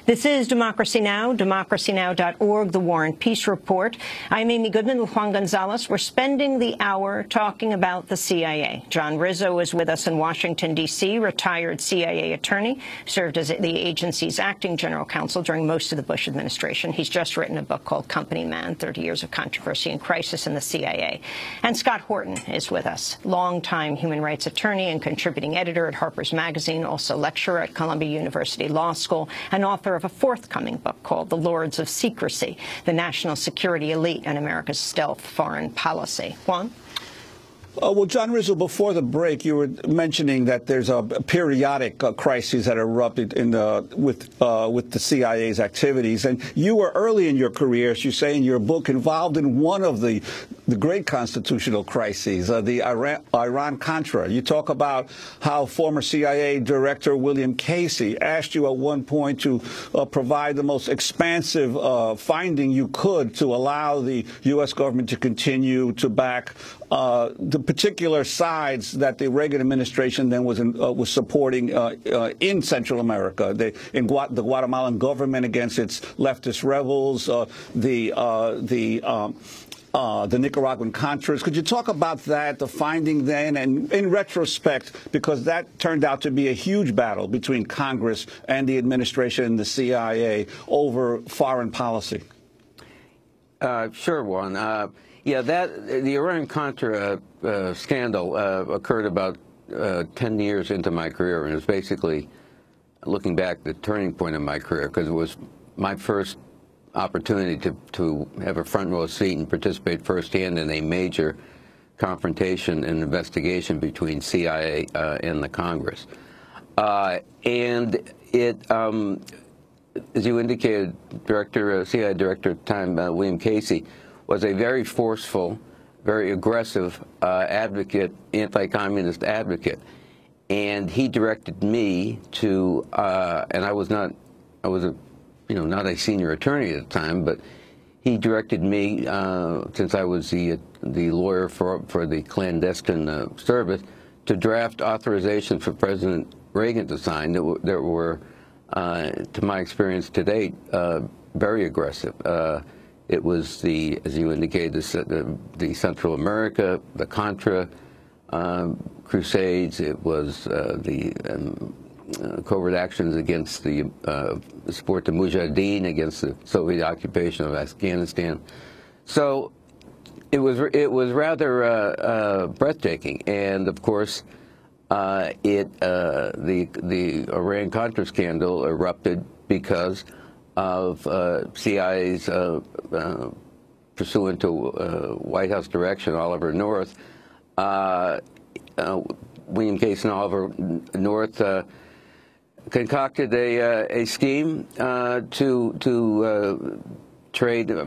This is Democracy Now!, democracynow.org, The War and Peace Report. I'm Amy Goodman with Juan Gonzalez. We're spending the hour talking about the CIA. John Rizzo is with us in Washington, D.C., retired CIA attorney, served as the agency's acting general counsel during most of the Bush administration. He's just written a book called Company Man, 30 Years of Controversy and Crisis in the CIA. And Scott Horton is with us, longtime human rights attorney and contributing editor at Harper's Magazine, also lecturer at Columbia University Law School, and author of a forthcoming book called The Lords of Secrecy, the National Security Elite and America's Stealth Foreign Policy. Juan? Well, John Rizzo, before the break, you were mentioning that there's a periodic crises that erupted with the CIA's activities, and you were early in your career, as you say in your book, involved in one of the great constitutional crises, the Iran-Contra. You talk about how former CIA Director William Casey asked you at one point to provide the most expansive finding you could to allow the U.S. government to continue to back the particular sides that the Reagan administration then was supporting in Central America, the Guatemalan government against its leftist rebels, the Nicaraguan Contras. Could you talk about that, the finding then, and in retrospect, because that turned out to be a huge battle between Congress and the administration and the CIA over foreign policy? Sure, Juan. Yeah, the Iran-Contra scandal occurred about 10 years into my career, and it was basically, looking back, the turning point of my career, because it was my first opportunity to have a front row seat and participate firsthand in a major confrontation and investigation between CIA and the Congress. And it, as you indicated, CIA Director at the time, William Casey, was a very forceful, very aggressive advocate, anti-communist advocate. And he directed me to, and I was not a senior attorney at the time, but he directed me, since I was the lawyer for the clandestine service, to draft authorization for President Reagan to sign that were, to my experience to date, very aggressive. It was as you indicated, the Central America, the Contra crusades. It was the covert actions against the support to Mujahideen, against the Soviet occupation of Afghanistan. So it was rather breathtaking, and of course, the Iran-Contra scandal erupted because of CIA's pursuant to White House direction, Oliver North, William Casey and Oliver North concocted a scheme to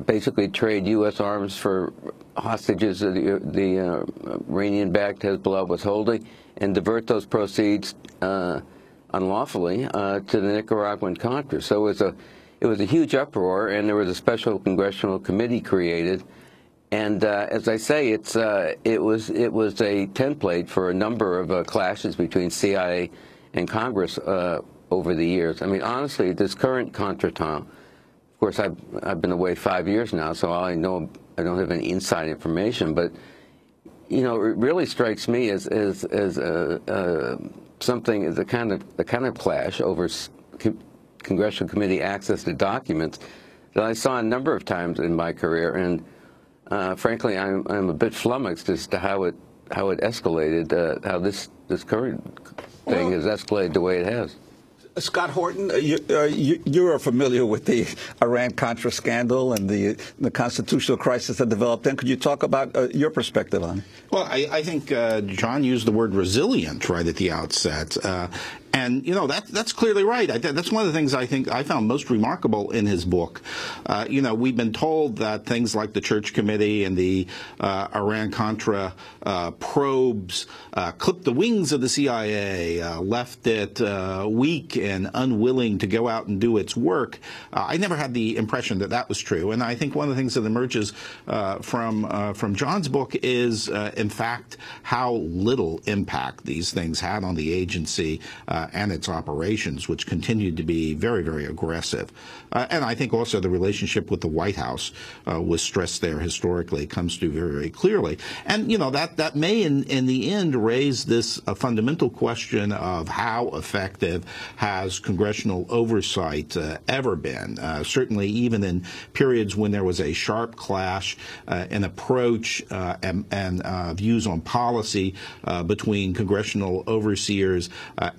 basically trade U.S. arms for hostages that the Iranian-backed Hezbollah was holding, and divert those proceeds unlawfully to the Nicaraguan Contras. So it was a huge uproar, and there was a special congressional committee created. And as I say, it was a template for a number of clashes between CIA and Congress over the years. I mean, honestly, this current contretemps, of course, I've been away 5 years now, so I know I don't have any inside information, but it really strikes me as something, as the kind of clash over congressional committee access to documents that I saw a number of times in my career, and frankly, I'm a bit flummoxed as to how it escalated, how this current thing has escalated the way it has. Scott Horton, you are familiar with the Iran-Contra scandal and the constitutional crisis that developed then. Could you talk about your perspective on it? Well, I think John used the word resilient right at the outset. And, that's clearly right. That's one of the things I think I found most remarkable in his book. We've been told that things like the Church Committee and the Iran-Contra probes clipped the wings of the CIA, left it weak and unwilling to go out and do its work. I never had the impression that that was true. And I think one of the things that emerges from John's book is, in fact, how little impact these things had on the agency and its operations, which continued to be very, very aggressive. And I think also the relationship with the White House was stressed there historically. It comes through very, very clearly. And, you know, that may in the end raise this fundamental question of how effective has congressional oversight ever been. Certainly even in periods when there was a sharp clash in approach and views on policy between congressional overseers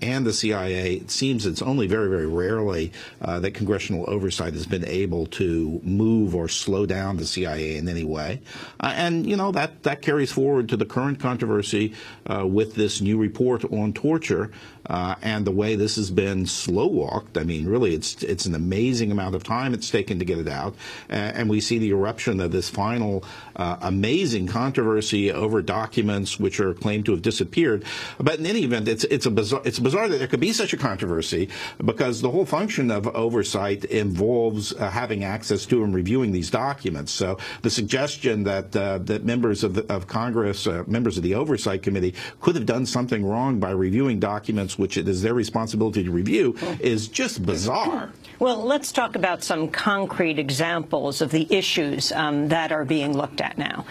and the CIA, it seems it's only very, very rarely that congressional oversight has been able to move or slow down the CIA in any way. And, you know, that carries forward to the current controversy with this new report on torture and the way this has been slow-walked. I mean, really, it's an amazing amount of time it's taken to get it out. And we see the eruption of this final amazing controversy over documents which are claimed to have disappeared. But in any event, it's bizarre that there could be such a controversy, because the whole function of oversight involves having access to and reviewing these documents. So the suggestion that that members of Congress, members of the Oversight Committee, could have done something wrong by reviewing documents which it is their responsibility to review is just bizarre. Well, let's talk about some concrete examples of the issues that are being looked at now.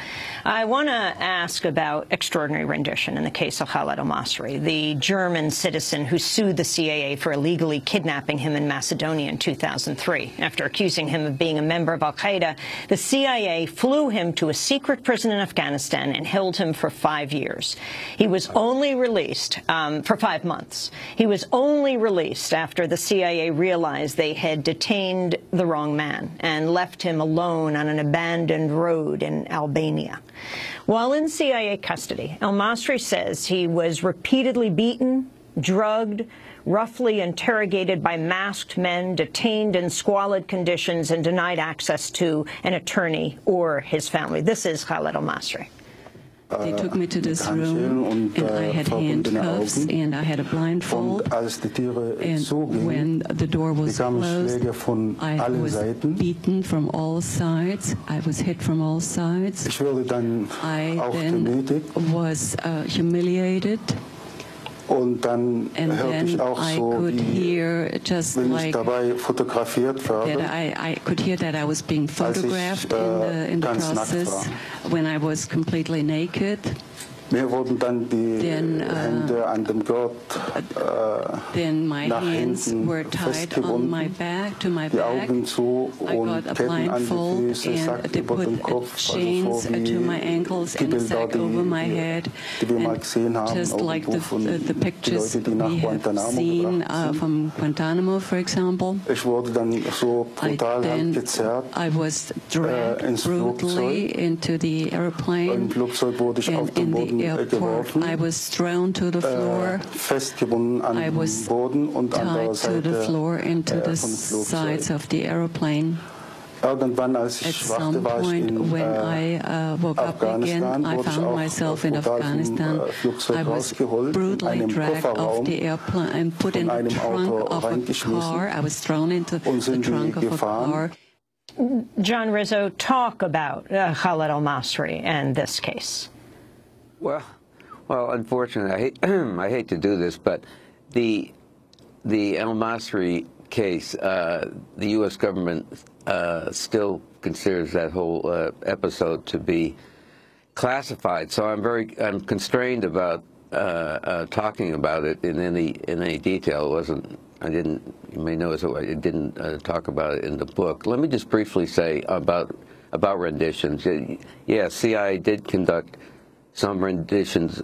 I want to ask about extraordinary rendition in the case of Khaled al-Masri, the German citizen who sued the CIA for illegally kidnapping him in Macedonia in 2003. After accusing him of being a member of al-Qaeda, the CIA flew him to a secret prison in Afghanistan and held him for 5 years. He was only released for 5 months. He was only released after the CIA realized they had detained the wrong man and left him alone on an abandoned road in Albania. While in CIA custody, al-Masri says he was repeatedly beaten, drugged, roughly interrogated by masked men, detained in squalid conditions, and denied access to an attorney or his family. This is Khaled al-Masri. They took me to this room, and I had handcuffs, and I had a blindfold, and when the door was closed, I was beaten from all sides. I was hit from all sides. I then was humiliated. And then I could hear just like that I could hear that I was being photographed in the process when I was completely naked. Then my hands were tied on my back, to my back. I got a blindfold, and they put chains to my ankles and a sack over my head. And just like the pictures we have seen from Guantanamo, for example, I was dragged brutally into the airplane, and in the airport, I was thrown to the floor. I was tied to the floor into the sides of the airplane. At some point, when I woke up again, I found myself in Afghanistan. I was brutally dragged off the airplane and put in the trunk of a car. I was thrown into the trunk of a car. John Rizzo, talk about Khaled al-Masri and this case. Well, unfortunately, I hate to do this, but the al-Masri case, the U.S. government still considers that whole episode to be classified. So I'm constrained about talking about it in any detail. You may notice I didn't talk about it in the book. Let me just briefly say about renditions. Yeah, CIA did conduct some renditions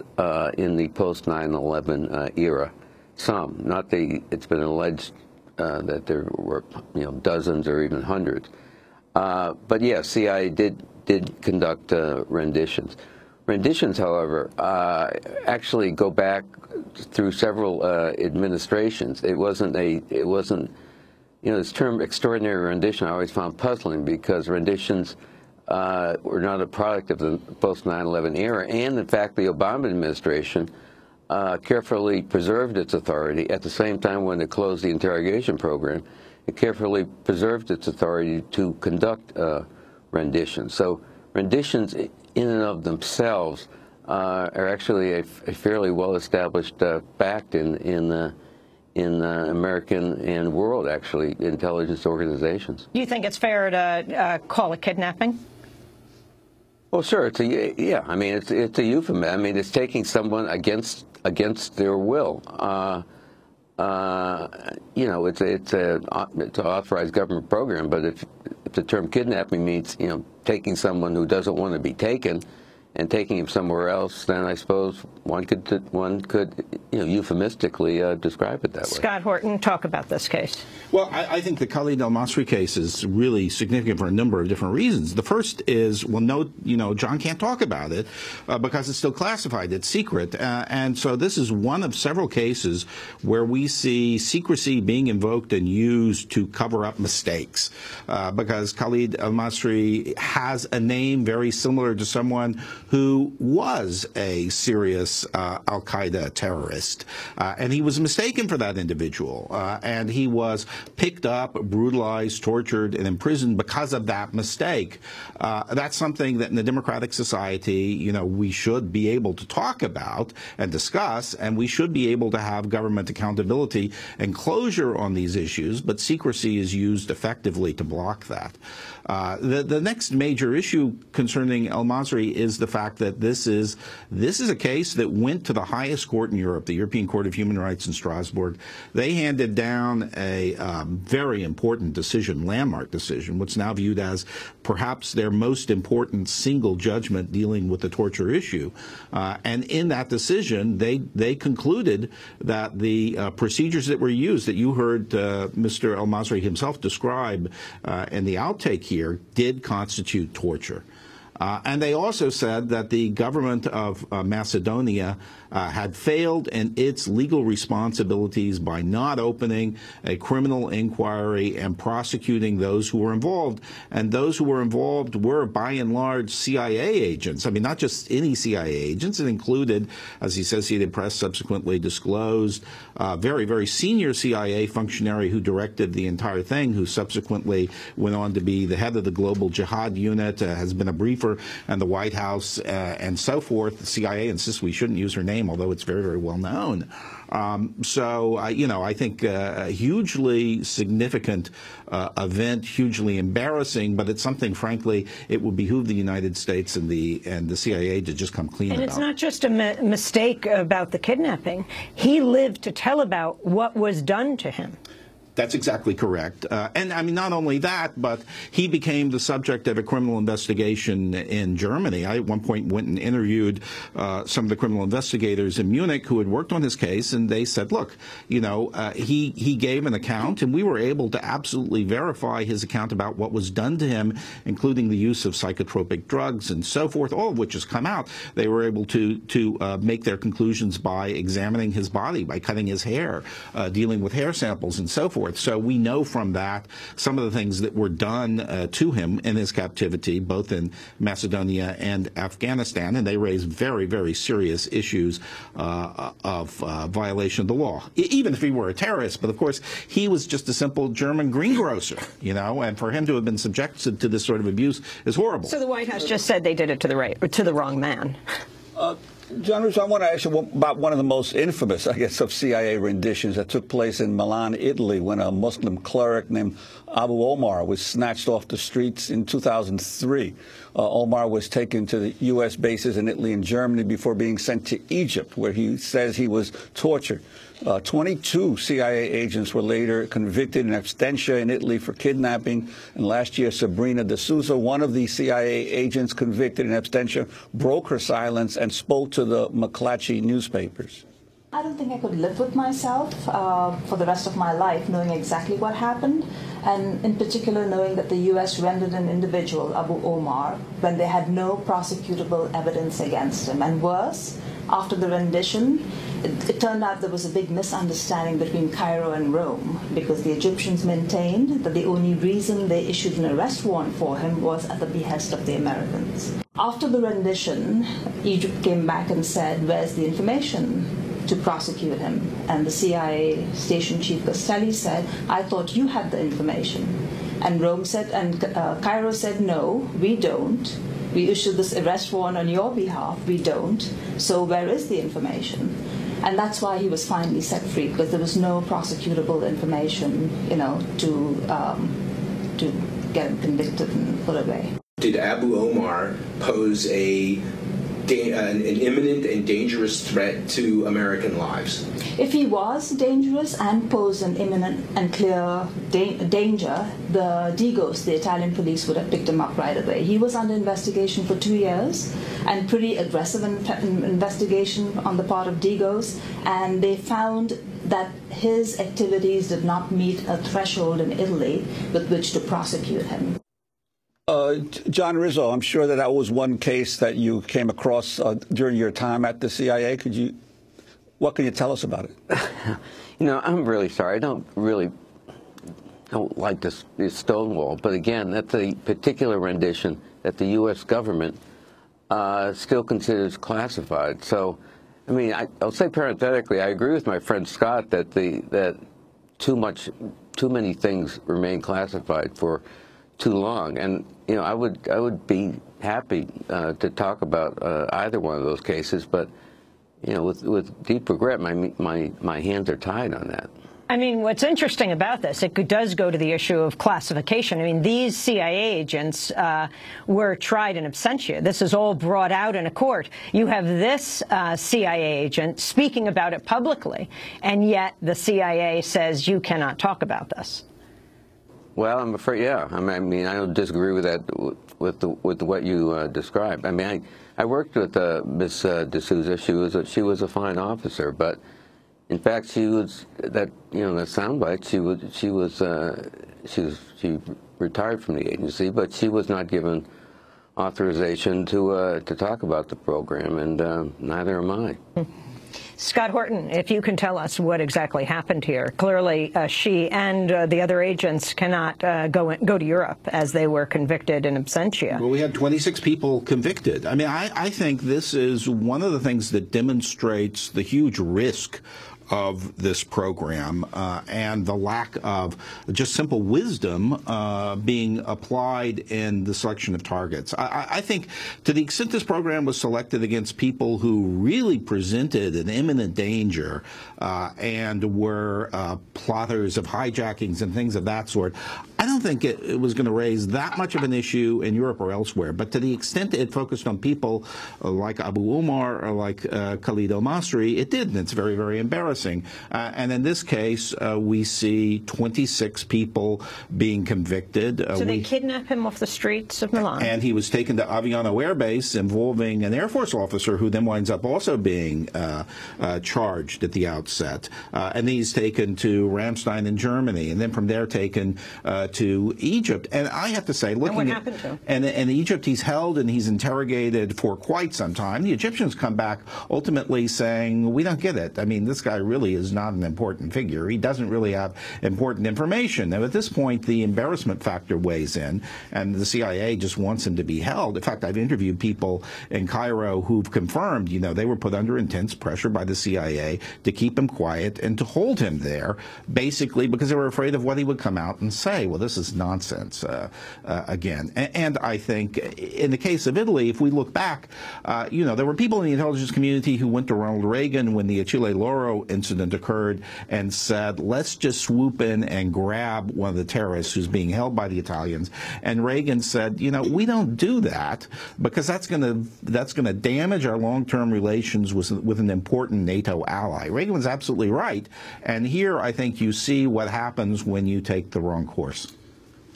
in the post-9/11 era. Some, not the. It's been alleged that there were, dozens or even hundreds. But yeah, CIA did conduct renditions. Renditions, however, actually go back through several administrations. It wasn't. This term extraordinary rendition I always found puzzling, because renditions were not a product of the post-9/11 era, and in fact the Obama administration carefully preserved its authority. At the same time, when it closed the interrogation program, it carefully preserved its authority to conduct renditions. So renditions in and of themselves are actually a fairly well-established fact in in American and world, actually, intelligence organizations. Do you think it's fair to call it kidnapping? Well, sure. Yeah. I mean, it's a euphemism. I mean, it's taking someone against their will. You know, it's an authorized government program. But if the term kidnapping means, you know, taking someone who doesn't want to be taken and taking him somewhere else, then I suppose one could you know, euphemistically describe it that way. Scott Horton, talk about this case. Well, I think the Khalid al-Masri case is really significant for a number of different reasons. The first is, well, no, you know, John can't talk about it because it's still classified. It's secret. And so this is one of several cases where we see secrecy being invoked and used to cover up mistakes because Khalid al-Masri has a name very similar to someone who was a serious al-Qaeda terrorist. And he was mistaken for that individual. And he was picked up, brutalized, tortured, and imprisoned because of that mistake. That's something that in a democratic society, you know, we should be able to talk about and discuss, and we should be able to have government accountability and closure on these issues, but secrecy is used effectively to block that. The next major issue concerning al-Masri is the fact that this is a case that went to the highest court in Europe, the European Court of Human Rights in Strasbourg. They handed down a very important decision, landmark decision, what's now viewed as perhaps their most important single judgment dealing with the torture issue. And in that decision, they concluded that the procedures that were used, that you heard Mr. al-Masri himself describe in the outtake here, did constitute torture. And they also said that the government of Macedonia had failed in its legal responsibilities by not opening a criminal inquiry and prosecuting those who were involved. And those who were involved were, by and large, CIA agents. I mean, not just any CIA agents. It included, as the Associated Press subsequently disclosed, a very, very senior CIA functionary who directed the entire thing, who subsequently went on to be the head of the Global Jihad Unit, has been a briefer in the White House, and so forth. The CIA insists we shouldn't use her name, although it's very, very well known. You know, I think a hugely significant event, hugely embarrassing, but it's something, frankly, it would behoove the United States and the CIA to just come clean about. And it's not just a mistake about the kidnapping. He lived to tell about what was done to him. That's exactly correct. And I mean, not only that, but he became the subject of a criminal investigation in Germany. I at one point went and interviewed some of the criminal investigators in Munich who had worked on his case, and they said, look, you know, he gave an account, and we were able to absolutely verify his account about what was done to him, including the use of psychotropic drugs and so forth, all of which has come out. They were able to make their conclusions by examining his body, by cutting his hair, dealing with hair samples and so forth. So we know from that some of the things that were done to him in his captivity, both in Macedonia and Afghanistan, and they raise very, very serious issues of violation of the law, even if he were a terrorist. But of course, he was just a simple German greengrocer, you know, and for him to have been subjected to this sort of abuse is horrible. So the White House just said they did it to the wrong man. John Rizzo, I want to ask you about one of the most infamous, I guess, of CIA renditions that took place in Milan, Italy, when a Muslim cleric named Abu Omar was snatched off the streets in 2003. Omar was taken to the U.S. bases in Italy and Germany before being sent to Egypt, where he says he was tortured. 22 CIA agents were later convicted in absentia in Italy for kidnapping. And last year, Sabrina De Souza, one of the CIA agents convicted in absentia, broke her silence and spoke to the McClatchy newspapers. I don't think I could live with myself for the rest of my life knowing exactly what happened, and in particular knowing that the U.S. rendered an individual, Abu Omar, when they had no prosecutable evidence against him. And worse, after the rendition, it turned out there was a big misunderstanding between Cairo and Rome, because the Egyptians maintained that the only reason they issued an arrest warrant for him was at the behest of the Americans. After the rendition, Egypt came back and said, where's the information to prosecute him? And the CIA station chief Costelli said, I thought you had the information. And Rome said, and Cairo said, no, we don't. We issued this arrest warrant on your behalf. We don't. So where is the information? And that's why he was finally set free, because there was no prosecutable information, to get him convicted and put away. Did Abu Omar pose an imminent and dangerous threat to American lives? If he was dangerous and posed an imminent and clear danger, the DIGOS, the Italian police, would have picked him up right away. He was under investigation for 2 years, and pretty aggressive investigation on the part of DIGOS, and they found that his activities did not meet a threshold in Italy with which to prosecute him. John Rizzo, I'm sure that was one case that you came across during your time at the CIA. What can you tell us about it? I'm really sorry. I don't like this Stonewall, but again, that's a particular rendition that the U.S. government still considers classified. So, I mean, I'll say parenthetically, I agree with my friend Scott that too many things remain classified for too long, and I would be happy to talk about either one of those cases, but with deep regret, my hands are tied on that. I mean, what's interesting about this, it does go to the issue of classification. I mean, these CIA agents were tried in absentia. This is all brought out in a court. You have this CIA agent speaking about it publicly, and yet the CIA says you cannot talk about this. Well, I'm afraid, yeah. I mean, I don't disagree with that, with what you described. I mean, I worked with Miss D'Souza. She was a fine officer, but in fact, she was that soundbite. She retired from the agency, but she was not given authorization to talk about the program, and neither am I. Scott Horton, if you can tell us what exactly happened here. Clearly, she and the other agents cannot go to Europe as they were convicted in absentia. Well, we had 26 people convicted. I mean, I think this is one of the things that demonstrates the huge risk of this program and the lack of just simple wisdom being applied in the selection of targets. I think to the extent this program was selected against people who really presented an imminent danger and were plotters of hijackings and things of that sort, I don't think it was going to raise that much of an issue in Europe or elsewhere. But to the extent it focused on people like Abu Omar or like Khalid al-Masri, it did, and it's very, very embarrassing. And in this case, we see 26 people being convicted. So they kidnap him off the streets of Milan. And he was taken to Aviano Air Base, involving an Air Force officer who then winds up also being charged at the outset. And he's taken to Ramstein in Germany, and then from there taken to Egypt. And I have to say, looking at in Egypt, he's held and he's interrogated for quite some time. The Egyptians come back ultimately saying, we don't get it. I mean, this guy really is not an important figure. He doesn't really have important information. Now, at this point, the embarrassment factor weighs in, and the CIA just wants him to be held. In fact, I've interviewed people in Cairo who've confirmed, they were put under intense pressure by the CIA to keep him quiet and to hold him there, basically because they were afraid of what he would come out and say. Well, this is nonsense again. And I think in the case of Italy, if we look back, there were people in the intelligence community who went to Ronald Reagan when the Achille Lauro incident occurred and said, let's just swoop in and grab one of the terrorists who's being held by the Italians. And Reagan said, we don't do that because that's going to damage our long-term relations with an important NATO ally. Reagan was absolutely right. And here I think you see what happens when you take the wrong course.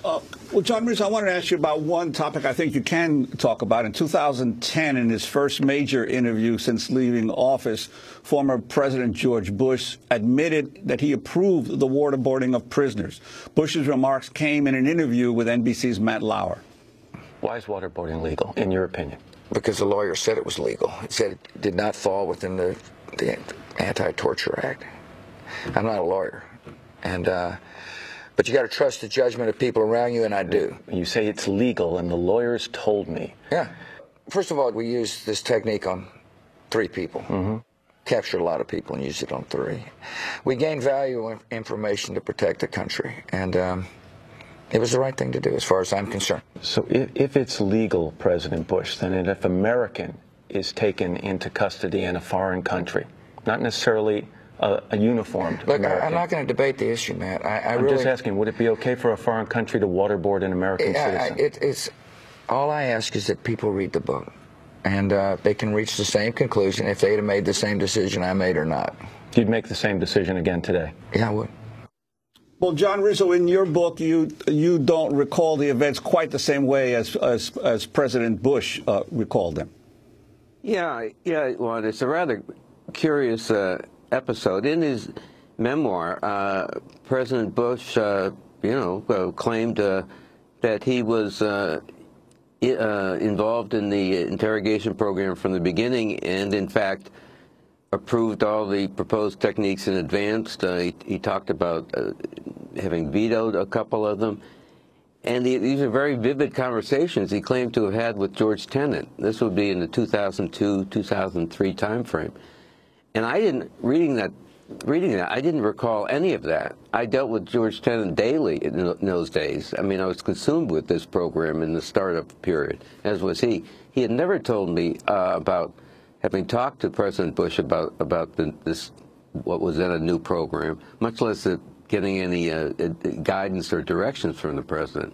Well, John Rizzo, I wanted to ask you about one topic I think you can talk about. In 2010, in his first major interview since leaving office, former President George Bush admitted that he approved the waterboarding of prisoners. Bush's remarks came in an interview with NBC's Matt Lauer. Why is waterboarding legal, in your opinion? Because the lawyer said it was legal. He said it did not fall within the Anti-Torture Act. I'm not a lawyer, but you got to trust the judgment of people around you, and I do. You say it's legal, and the lawyers told me. Yeah. First of all, we used this technique on 3 people. Mm-hmm. Captured a lot of people and used it on 3. We gained valuable information to protect the country, and it was the right thing to do as far as I'm concerned. So if it's legal, President Bush, then if an American is taken into custody in a foreign country, not necessarily a uniformed Look, American. I'm not going to debate the issue, Matt. I'm just asking, would it be okay for a foreign country to waterboard an American citizen? It's all I ask is that people read the book, and they can reach the same conclusion if they'd have made the same decision I made or not. You'd make the same decision again today? Yeah, I would. Well, John Rizzo, in your book, you don't recall the events quite the same way as President Bush recalled them. Yeah, well, it's a rather curious episode. In his memoir, President Bush, claimed that he was involved in the interrogation program from the beginning, and in fact approved all the proposed techniques in advance. He talked about having vetoed a couple of them. And these are very vivid conversations he claimed to have had with George Tenet. This would be in the 2002-2003 timeframe. And reading that, I didn't recall any of that. I dealt with George Tenet daily in those days. I mean, I was consumed with this program in the startup period, as was he. He had never told me about having talked to President Bush about this, what was then a new program, much less getting any guidance or directions from the president.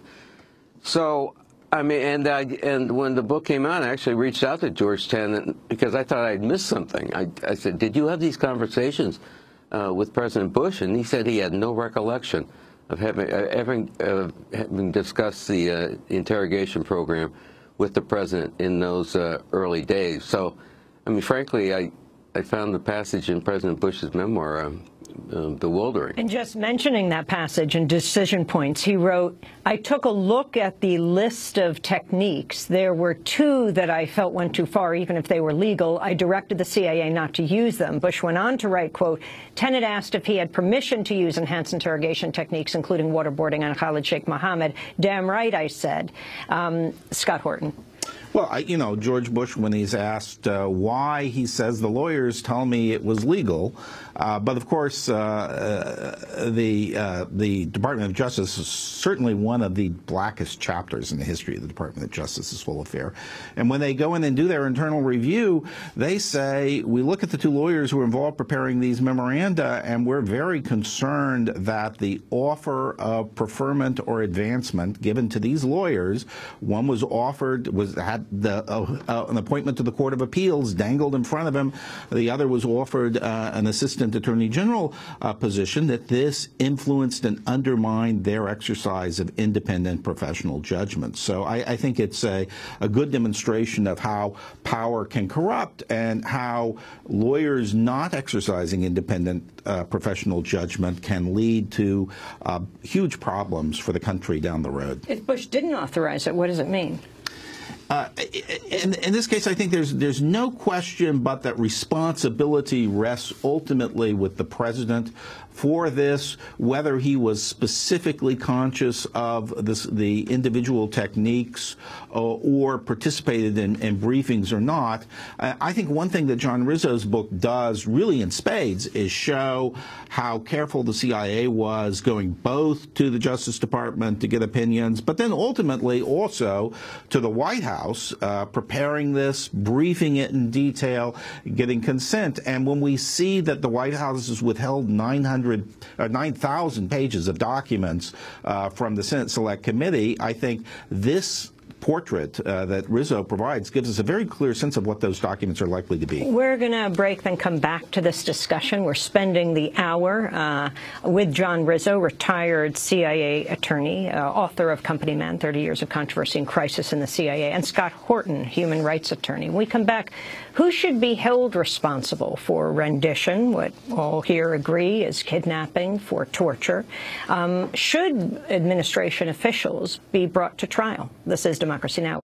So, I mean, and when the book came out, I actually reached out to George Tenet because I thought I'd missed something. I said, "Did you have these conversations with President Bush?" And he said he had no recollection of having discussed the interrogation program with the president in those early days. So, I mean, frankly, I found the passage in President Bush's memoir bewildering. And just mentioning that passage and decision points, he wrote, "I took a look at the list of techniques. There were two that I felt went too far, even if they were legal. I directed the CIA not to use them." Bush went on to write, quote, "Tenet asked if he had permission to use enhanced interrogation techniques, including waterboarding on Khalid Sheikh Mohammed. Damn right, I said." Scott Horton. Well, George Bush, when he's asked why, he says, "The lawyers tell me it was legal." But of course, the Department of Justice is certainly one of the blackest chapters in the history of the Department of Justice's whole affair. And when they go in and do their internal review, they say, "We look at the two lawyers who were involved preparing these memoranda, and we're very concerned that the offer of preferment or advancement given to these lawyers, one was offered, had an appointment to the Court of Appeals dangled in front of him. The other was offered an assistant attorney general position, that this influenced and undermined their exercise of independent professional judgment." So I think it's a good demonstration of how power can corrupt and how lawyers not exercising independent professional judgment can lead to huge problems for the country down the road. If Bush didn't authorize it, what does it mean? In this case, I think there's no question but that responsibility rests ultimately with the president for this, whether he was specifically conscious of the individual techniques or participated in briefings or not. I think one thing that John Rizzo's book does really in spades is show how careful the CIA was going both to the Justice Department to get opinions, but then ultimately also to the White House, preparing this, briefing it in detail, getting consent. And when we see that the White House has withheld 9,000 pages of documents from the Senate Select Committee, I think this portrait that Rizzo provides gives us a very clear sense of what those documents are likely to be. We're going to break, then come back to this discussion. We're spending the hour with John Rizzo, retired CIA attorney, author of Company Man, 30 Years of Controversy and Crisis in the CIA, and Scott Horton, human rights attorney. When we come back, who should be held responsible for rendition, what all here agree is kidnapping, for torture? Should administration officials be brought to trial? This is Democracy Now!